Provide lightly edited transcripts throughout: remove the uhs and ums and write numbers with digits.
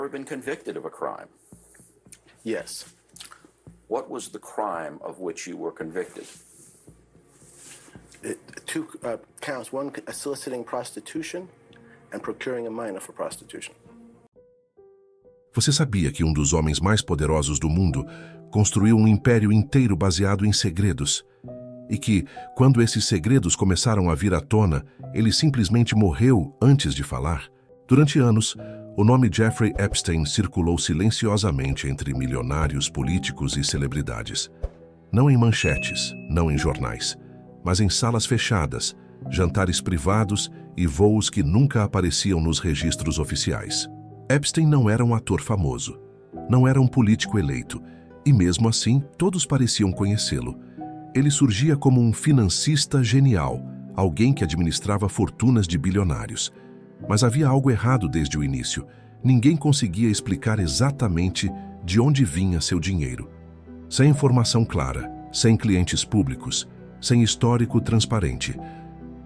Ever been convicted of a crime? Yes. What was the crime of which you were convicted? Two counts, one soliciting prostitution and procuring a minor for prostitution. Você sabia que um dos homens mais poderosos do mundo construiu um império inteiro baseado em segredos? E que, quando esses segredos começaram a vir à tona, ele simplesmente morreu antes de falar? Durante anos, o nome Jeffrey Epstein circulou silenciosamente entre milionários, políticos e celebridades. Não em manchetes, não em jornais, mas em salas fechadas, jantares privados e voos que nunca apareciam nos registros oficiais. Epstein não era um ator famoso, não era um político eleito, e mesmo assim todos pareciam conhecê-lo. Ele surgia como um financista genial, alguém que administrava fortunas de bilionários. Mas havia algo errado desde o início. Ninguém conseguia explicar exatamente de onde vinha seu dinheiro. Sem informação clara, sem clientes públicos, sem histórico transparente.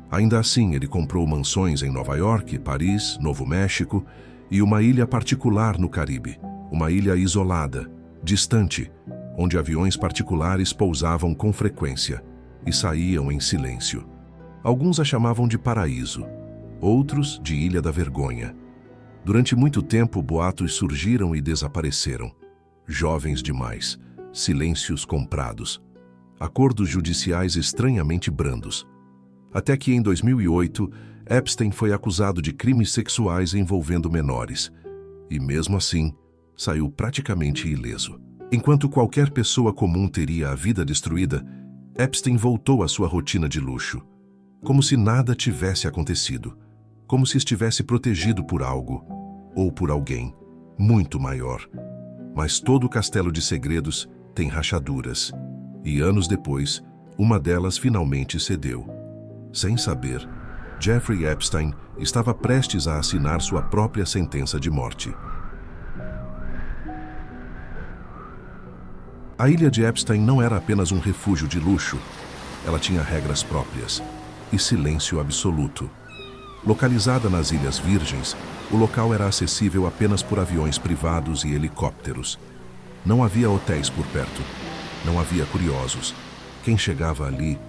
Ainda assim, ele comprou mansões em Nova York, Paris, Novo México e uma ilha particular no Caribe, uma ilha isolada, distante, onde aviões particulares pousavam com frequência e saíam em silêncio. Alguns a chamavam de paraíso, outros de Ilha da Vergonha. Durante muito tempo, boatos surgiram e desapareceram. Jovens demais, silêncios comprados, acordos judiciais estranhamente brandos. Até que em 2008, Epstein foi acusado de crimes sexuais envolvendo menores. E mesmo assim, saiu praticamente ileso. Enquanto qualquer pessoa comum teria a vida destruída, Epstein voltou à sua rotina de luxo, como se nada tivesse acontecido, como se estivesse protegido por algo, ou por alguém, muito maior. Mas todo castelo de segredos tem rachaduras, e anos depois, uma delas finalmente cedeu. Sem saber, Jeffrey Epstein estava prestes a assinar sua própria sentença de morte. A ilha de Epstein não era apenas um refúgio de luxo. Ela tinha regras próprias e silêncio absoluto. Localizada nas Ilhas Virgens, o local era acessível apenas por aviões privados e helicópteros. Não havia hotéis por perto. Não havia curiosos. Quem chegava ali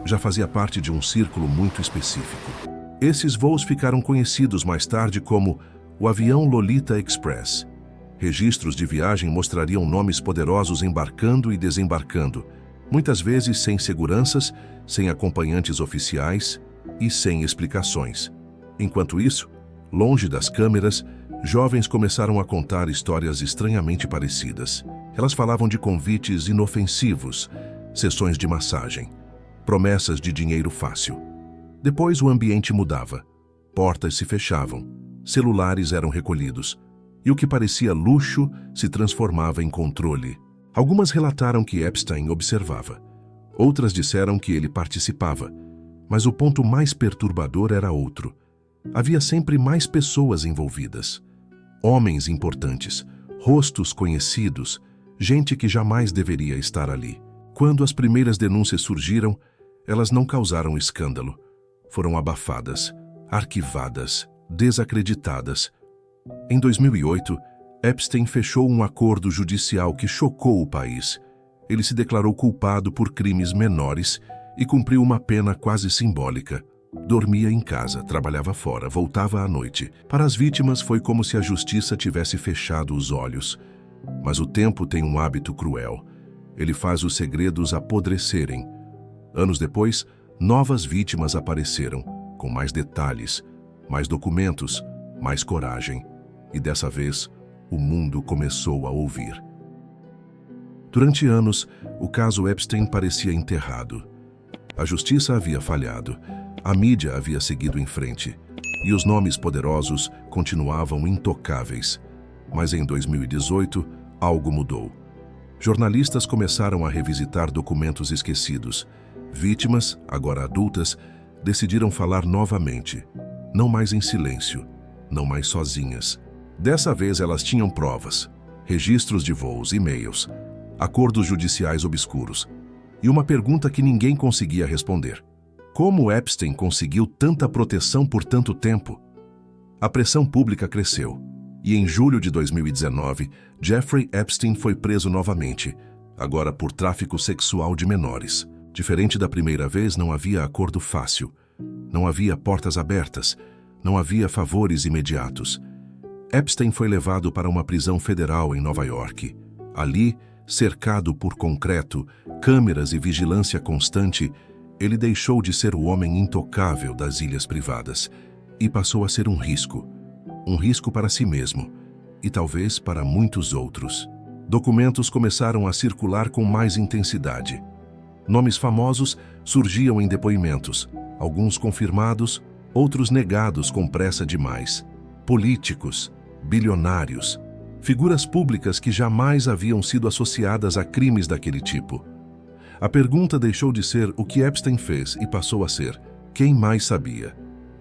já fazia parte de um círculo muito específico. Esses voos ficaram conhecidos mais tarde como o avião Lolita Express. Registros de viagem mostrariam nomes poderosos embarcando e desembarcando, muitas vezes sem seguranças, sem acompanhantes oficiais e sem explicações. Enquanto isso, longe das câmeras, jovens começaram a contar histórias estranhamente parecidas. Elas falavam de convites inofensivos, sessões de massagem, promessas de dinheiro fácil. Depois o ambiente mudava. Portas se fechavam, celulares eram recolhidos, e o que parecia luxo se transformava em controle. Algumas relataram que Epstein observava. Outras disseram que ele participava. Mas o ponto mais perturbador era outro. Havia sempre mais pessoas envolvidas. Homens importantes, rostos conhecidos, gente que jamais deveria estar ali. Quando as primeiras denúncias surgiram, elas não causaram escândalo. Foram abafadas, arquivadas, desacreditadas. Em 2008, Epstein fechou um acordo judicial que chocou o país. Ele se declarou culpado por crimes menores e cumpriu uma pena quase simbólica. Dormia em casa, trabalhava fora, voltava à noite. Para as vítimas foi como se a justiça tivesse fechado os olhos. Mas o tempo tem um hábito cruel. Ele faz os segredos apodrecerem. Anos depois, novas vítimas apareceram, com mais detalhes, mais documentos, mais coragem. E dessa vez, o mundo começou a ouvir. Durante anos, o caso Epstein parecia enterrado. A justiça havia falhado, a mídia havia seguido em frente, e os nomes poderosos continuavam intocáveis. Mas em 2018, algo mudou. Jornalistas começaram a revisitar documentos esquecidos. Vítimas, agora adultas, decidiram falar novamente, não mais em silêncio, não mais sozinhas. Dessa vez elas tinham provas, registros de voos, e-mails, acordos judiciais obscuros e uma pergunta que ninguém conseguia responder. Como Epstein conseguiu tanta proteção por tanto tempo? A pressão pública cresceu. E em julho de 2019, Jeffrey Epstein foi preso novamente, agora por tráfico sexual de menores. Diferente da primeira vez, não havia acordo fácil. Não havia portas abertas. Não havia favores imediatos. Epstein foi levado para uma prisão federal em Nova York. Ali, cercado por concreto, câmeras e vigilância constante, ele deixou de ser o homem intocável das ilhas privadas e passou a ser um risco para si mesmo e talvez para muitos outros. Documentos começaram a circular com mais intensidade. Nomes famosos surgiam em depoimentos, alguns confirmados, outros negados com pressa demais. Políticos, bilionários, figuras públicas que jamais haviam sido associadas a crimes daquele tipo. A pergunta deixou de ser o que Epstein fez e passou a ser quem mais sabia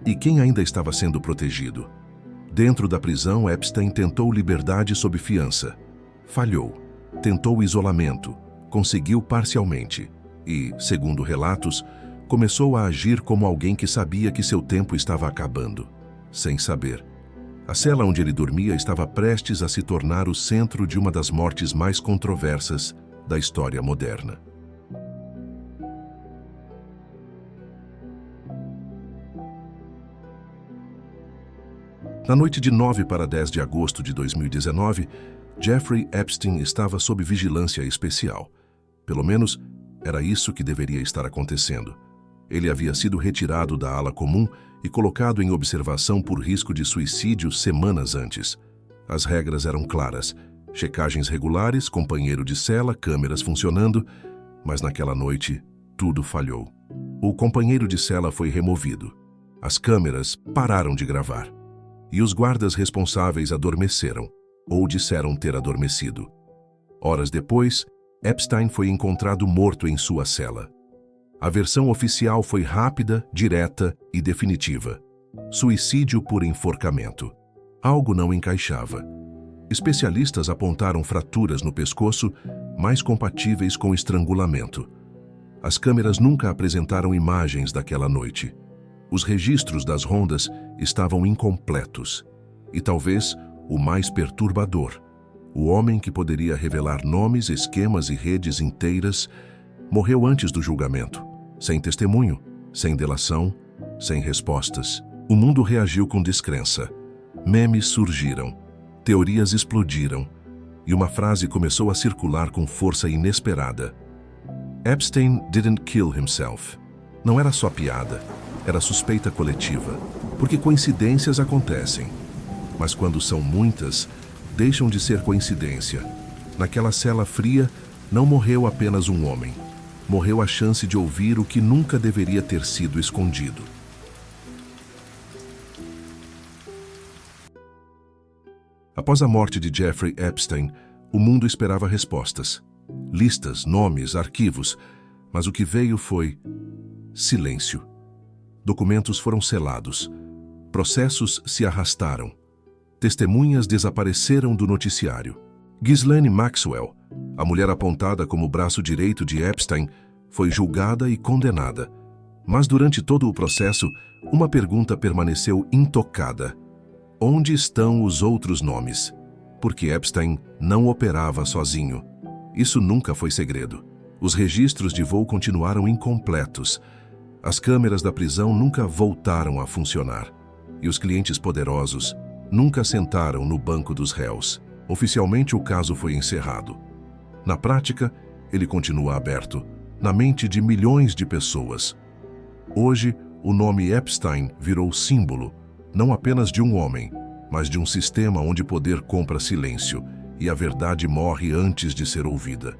e quem ainda estava sendo protegido. Dentro da prisão, Epstein tentou liberdade sob fiança. Falhou. Tentou isolamento. Conseguiu parcialmente. E, segundo relatos, começou a agir como alguém que sabia que seu tempo estava acabando. Sem saber. A cela onde ele dormia estava prestes a se tornar o centro de uma das mortes mais controversas da história moderna. Na noite de 9 para 10 de agosto de 2019, Jeffrey Epstein estava sob vigilância especial. Pelo menos, era isso que deveria estar acontecendo. Ele havia sido retirado da ala comum e colocado em observação por risco de suicídio semanas antes. As regras eram claras: checagens regulares, companheiro de cela, câmeras funcionando, mas naquela noite, tudo falhou. O companheiro de cela foi removido. As câmeras pararam de gravar. E os guardas responsáveis adormeceram, ou disseram ter adormecido. Horas depois, Epstein foi encontrado morto em sua cela. A versão oficial foi rápida, direta e definitiva. Suicídio por enforcamento. Algo não encaixava. Especialistas apontaram fraturas no pescoço mais compatíveis com estrangulamento. As câmeras nunca apresentaram imagens daquela noite. Os registros das rondas estavam incompletos. E talvez o mais perturbador, o homem que poderia revelar nomes, esquemas e redes inteiras, morreu antes do julgamento, sem testemunho, sem delação, sem respostas. O mundo reagiu com descrença. Memes surgiram, teorias explodiram, e uma frase começou a circular com força inesperada. Epstein didn't kill himself. Não era só piada. Era suspeita coletiva, porque coincidências acontecem. Mas quando são muitas, deixam de ser coincidência. Naquela cela fria, não morreu apenas um homem. Morreu a chance de ouvir o que nunca deveria ter sido escondido. Após a morte de Jeffrey Epstein, o mundo esperava respostas. Listas, nomes, arquivos. Mas o que veio foi silêncio. Documentos foram selados. Processos se arrastaram. Testemunhas desapareceram do noticiário. Ghislaine Maxwell, a mulher apontada como o braço direito de Epstein, foi julgada e condenada. Mas durante todo o processo, uma pergunta permaneceu intocada. Onde estão os outros nomes? Porque Epstein não operava sozinho. Isso nunca foi segredo. Os registros de voo continuaram incompletos. As câmeras da prisão nunca voltaram a funcionar. E os clientes poderosos nunca sentaram no banco dos réus. Oficialmente, o caso foi encerrado. Na prática, ele continua aberto, na mente de milhões de pessoas. Hoje, o nome Epstein virou símbolo, não apenas de um homem, mas de um sistema onde poder compra silêncio e a verdade morre antes de ser ouvida.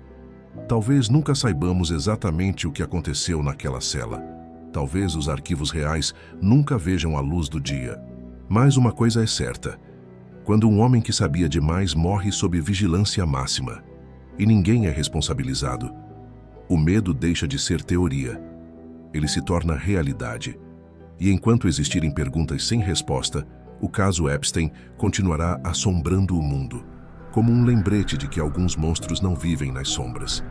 Talvez nunca saibamos exatamente o que aconteceu naquela cela. Talvez os arquivos reais nunca vejam a luz do dia. Mas uma coisa é certa: quando um homem que sabia demais morre sob vigilância máxima, e ninguém é responsabilizado, o medo deixa de ser teoria. Ele se torna realidade. E enquanto existirem perguntas sem resposta, o caso Epstein continuará assombrando o mundo, como um lembrete de que alguns monstros não vivem nas sombras.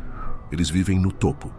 Eles vivem no topo,